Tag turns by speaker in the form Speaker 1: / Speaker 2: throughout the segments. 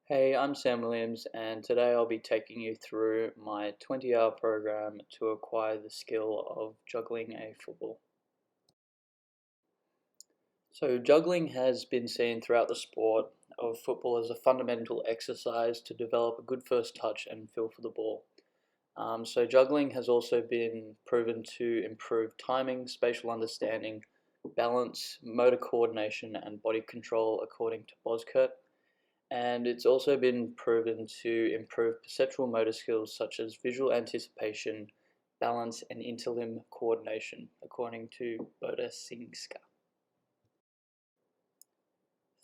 Speaker 1: Hey, I'm Sam Williams, and today I'll be taking you through my 20-hour program to acquire the skill of juggling a football. So, juggling has been seen throughout the sport of football as a fundamental exercise to develop a good first touch and feel for the ball. So, juggling has also been proven to improve timing, spatial understanding, balance, motor coordination, and body control, according to Boskert. And it's also been proven to improve perceptual motor skills such as visual anticipation, balance, and interlimb coordination, according to Bodasingska.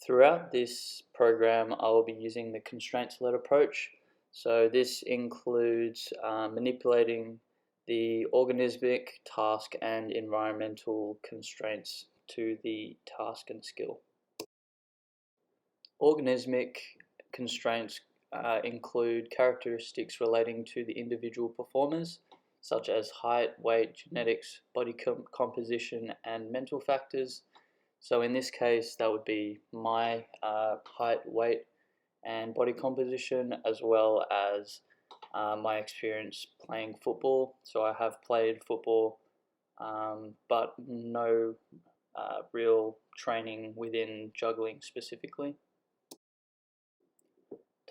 Speaker 1: Throughout this program, I will be using the constraints-led approach. So this includes manipulating the organismic, task, and environmental constraints to the task and skill. Organismic constraints include characteristics relating to the individual performers, such as height, weight, genetics, body composition, and mental factors. So in this case, that would be my height, weight, and body composition, as well as my experience playing football. So I have played football, but no real training within juggling specifically.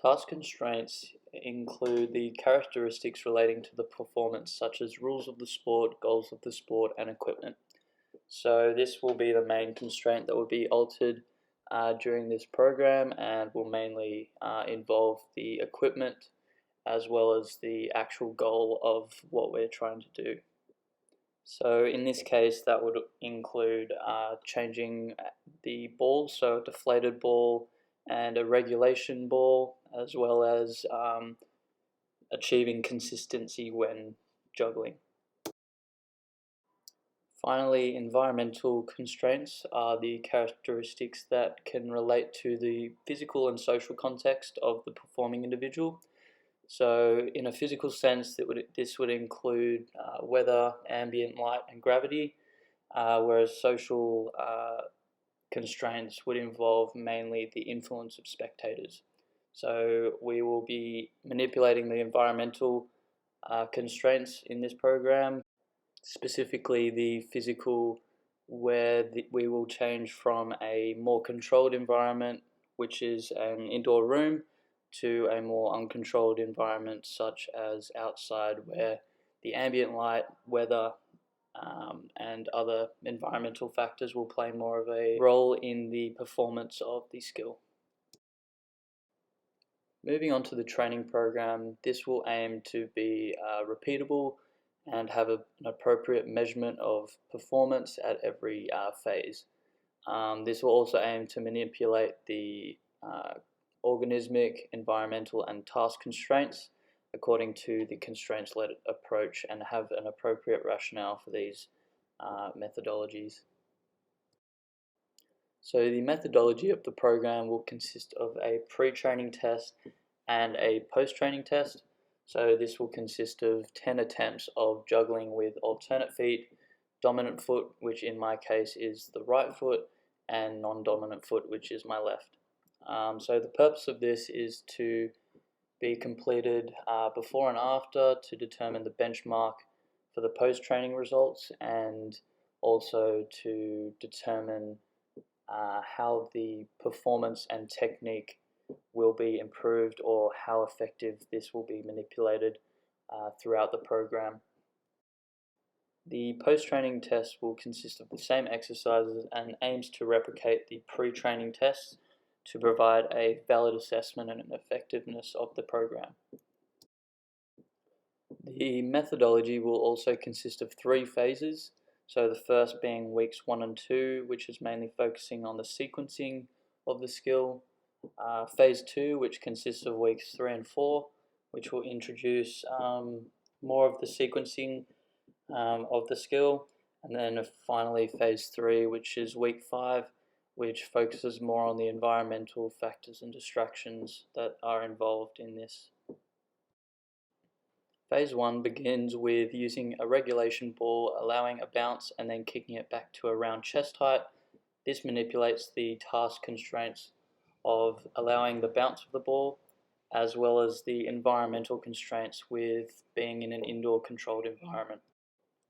Speaker 1: Task constraints include the characteristics relating to the performance, such as rules of the sport, goals of the sport, and equipment. So this will be the main constraint that will be altered during this program and will mainly involve the equipment as well as the actual goal of what we're trying to do. So in this case, that would include changing the ball, so a deflated ball and a regulation ball, as well as achieving consistency when juggling. Finally, environmental constraints are the characteristics that can relate to the physical and social context of the performing individual. So in a physical sense, this would include weather, ambient light, and gravity, whereas social constraints would involve mainly the influence of spectators. So we will be manipulating the environmental constraints in this program, specifically the physical, where we will change from a more controlled environment, which is an indoor room, to a more uncontrolled environment such as outside, where the ambient light, weather, and other environmental factors will play more of a role in the performance of the skill. Moving on to the training program, this will aim to be repeatable and have an appropriate measurement of performance at every phase. This will also aim to manipulate the organismic, environmental, and task constraints according to the constraints-led approach and have an appropriate rationale for these methodologies. So the methodology of the program will consist of a pre-training test and a post-training test. So this will consist of 10 attempts of juggling with alternate feet, dominant foot, which in my case is the right foot, and non-dominant foot, which is my left. So the purpose of this is to be completed before and after to determine the benchmark for the post-training results, and also to determine how the performance and technique will be improved, or how effective this will be manipulated throughout the program. The post-training test will consist of the same exercises and aims to replicate the pre-training tests to provide a valid assessment and an effectiveness of the program. The methodology will also consist of 3 phases. So the first being weeks 1 and 2, which is mainly focusing on the sequencing of the skill. Phase 2, which consists of weeks 3 and 4, which will introduce more of the sequencing of the skill. And then finally phase 3, which is week 5, which focuses more on the environmental factors and distractions that are involved in this. Phase 1 begins with using a regulation ball, allowing a bounce and then kicking it back to around chest height. This manipulates the task constraints of allowing the bounce of the ball, as well as the environmental constraints with being in an indoor controlled environment.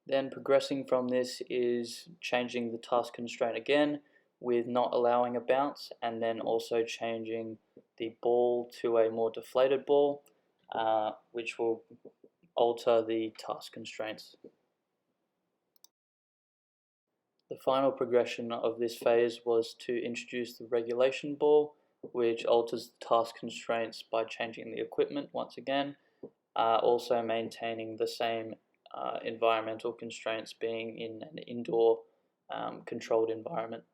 Speaker 1: Then progressing from this is changing the task constraint again with not allowing a bounce, and then also changing the ball to a more deflated ball, which will alter the task constraints. The final progression of this phase was to introduce the regulation ball, which alters the task constraints by changing the equipment once again, also maintaining the same environmental constraints being in an indoor controlled environment.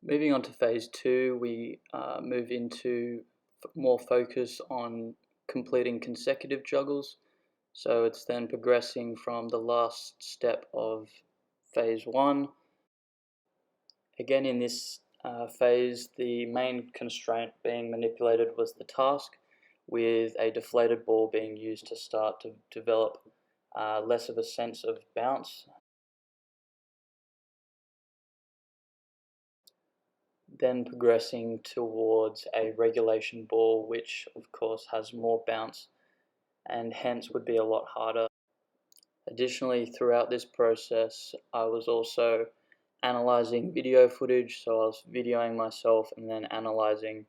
Speaker 1: Moving on to phase 2, we move into more focus on completing consecutive juggles. So it's then progressing from the last step of phase 1. Again, in this phase, the main constraint being manipulated was the task, with a deflated ball being used to start to develop less of a sense of bounce. Then progressing towards a regulation ball, which of course has more bounce and hence would be a lot harder. Additionally, throughout this process, I was also analyzing video footage, so I was videoing myself and then analyzing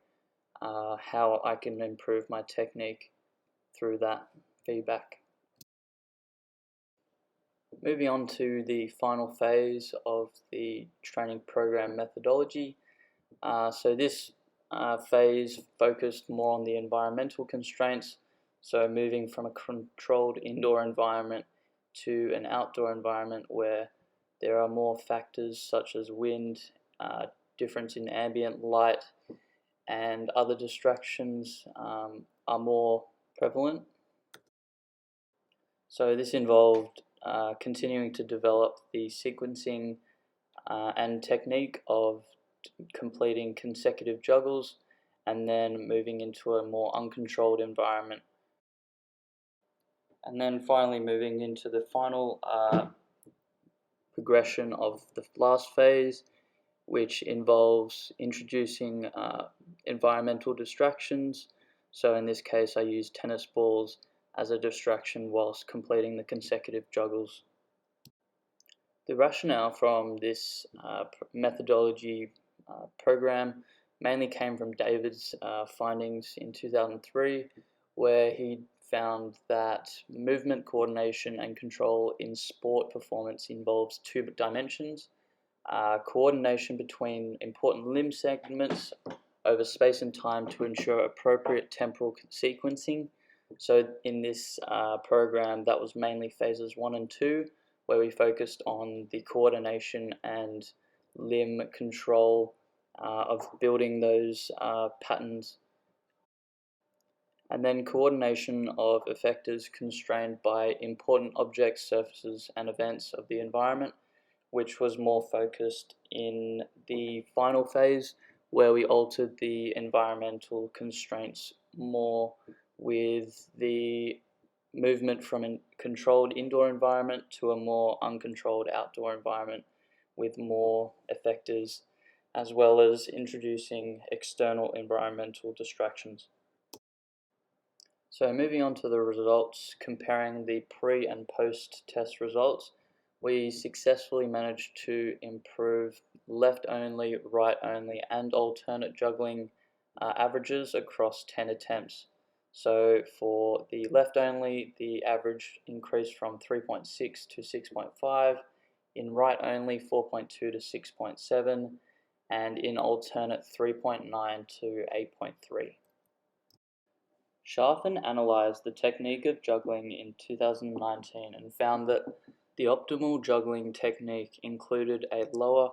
Speaker 1: how I can improve my technique through that feedback. Moving on to the final phase of the training program methodology. So this phase focused more on the environmental constraints, so moving from a controlled indoor environment to an outdoor environment where there are more factors such as wind, difference in ambient light, and other distractions are more prevalent. So this involved continuing to develop the sequencing and technique of completing consecutive juggles, and then moving into a more uncontrolled environment. And then finally moving into the final progression of the last phase, which involves introducing environmental distractions. So in this case, I used tennis balls as a distraction whilst completing the consecutive juggles. The rationale from this methodology program mainly came from David's findings in 2003, where he found that movement coordination and control in sport performance involves two dimensions: coordination between important limb segments over space and time to ensure appropriate temporal sequencing. So in this program, that was mainly phases 1 and 2, where we focused on the coordination and limb control of building those patterns, and then coordination of effectors constrained by important objects, surfaces, and events of the environment, which was more focused in the final phase, where we altered the environmental constraints more with the movement from a controlled indoor environment to a more uncontrolled outdoor environment with more effectors, as well as introducing external environmental distractions. So moving on to the results, comparing the pre and post test results, we successfully managed to improve left only, right only, and alternate juggling averages across 10 attempts. So for the left only, the average increased from 3.6 to 6.5, in right only 4.2 to 6.7, and in alternate 3.9 to 8.3. Scharfen analyzed the technique of juggling in 2019 and found that the optimal juggling technique included a lower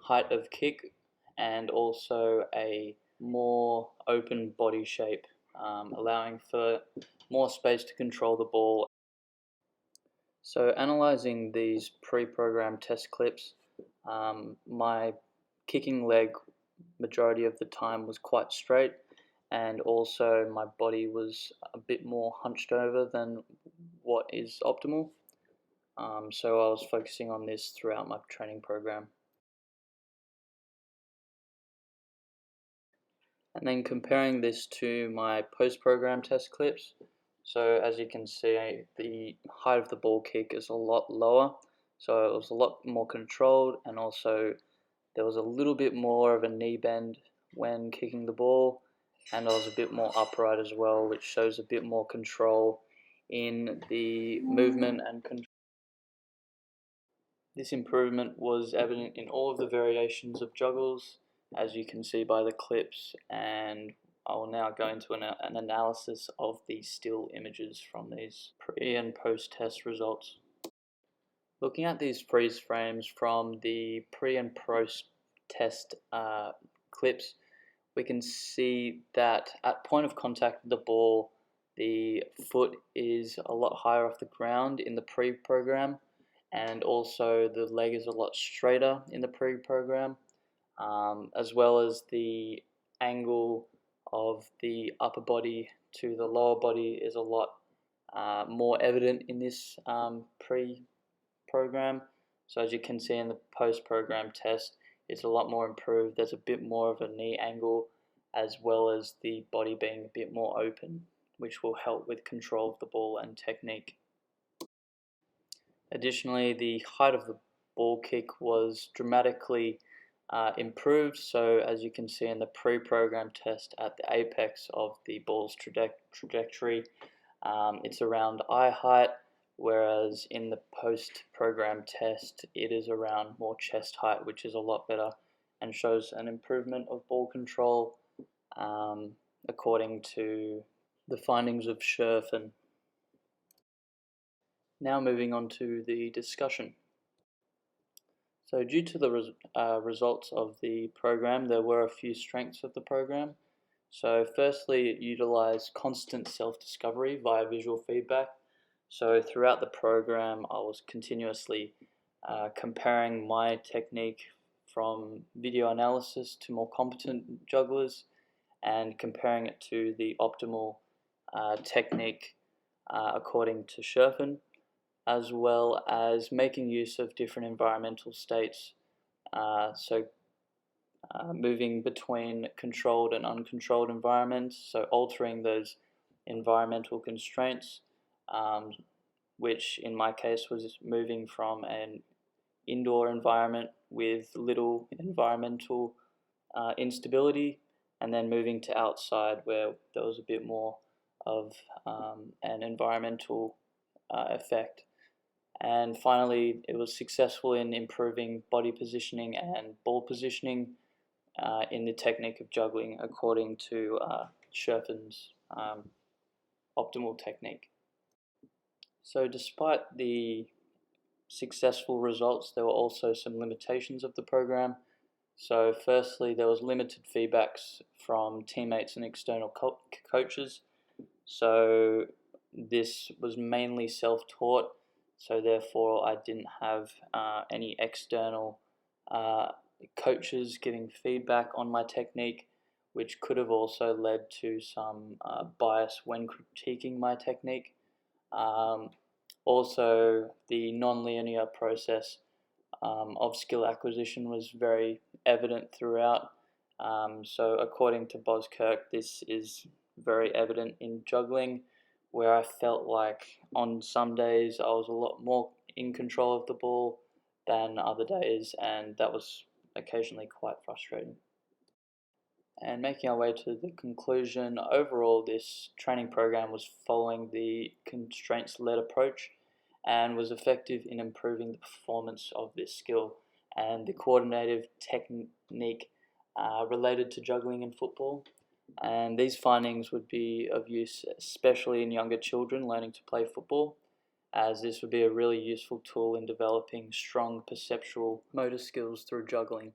Speaker 1: height of kick and also a more open body shape, allowing for more space to control the ball. So analyzing these pre-programmed test clips, my kicking leg majority of the time was quite straight, and also my body was a bit more hunched over than what is optimal. So I was focusing on this throughout my training program. And then comparing this to my post-program test clips, so as you can see, the height of the ball kick is a lot lower, so it was a lot more controlled, and also there was a little bit more of a knee bend when kicking the ball, and I was a bit more upright as well, which shows a bit more control in the movement and control. This improvement was evident in all of the variations of juggles, as you can see by the clips, and I will now go into an analysis of the still images from these pre and post test results. Looking at these freeze frames from the pre and post test clips, we can see that at point of contact with the ball, the foot is a lot higher off the ground in the pre-program, and also the leg is a lot straighter in the pre-program, as well as the angle of the upper body to the lower body is a lot more evident in this pre-program. So as you can see in the post-program test, it's a lot more improved. There's a bit more of a knee angle, as well as the body being a bit more open, which will help with control of the ball and technique. Additionally, the height of the ball kick was dramatically improved. So as you can see in the pre-program test, at the apex of the ball's trajectory, it's around eye height, whereas in the post-program test it is around more chest height, which is a lot better and shows an improvement of ball control according to the findings of Scherfen. Now moving on to the discussion. So due to the results of the program, there were a few strengths of the program. So firstly, it utilized constant self-discovery via visual feedback. So throughout the program, I was continuously comparing my technique from video analysis to more competent jugglers and comparing it to the optimal technique according to Scherfen, as well as making use of different environmental states. Moving between controlled and uncontrolled environments, so altering those environmental constraints, which in my case was moving from an indoor environment with little environmental instability, and then moving to outside where there was a bit more of an environmental effect. And finally, it was successful in improving body positioning and ball positioning in the technique of juggling according to Scherfen's optimal technique. So despite the successful results, there were also some limitations of the program. So firstly, there was limited feedbacks from teammates and external coaches. So this was mainly self-taught, so therefore I didn't have any external coaches giving feedback on my technique, which could have also led to some bias when critiquing my technique. Also, the non-linear process of skill acquisition was very evident throughout. So according to Boskirk, this is very evident in juggling, where I felt like on some days I was a lot more in control of the ball than other days, and that was occasionally quite frustrating. And making our way to the conclusion, overall this training program was following the constraints-led approach and was effective in improving the performance of this skill and the coordinative technique related to juggling in football. And these findings would be of use especially in younger children learning to play football, as this would be a really useful tool in developing strong perceptual motor skills through juggling.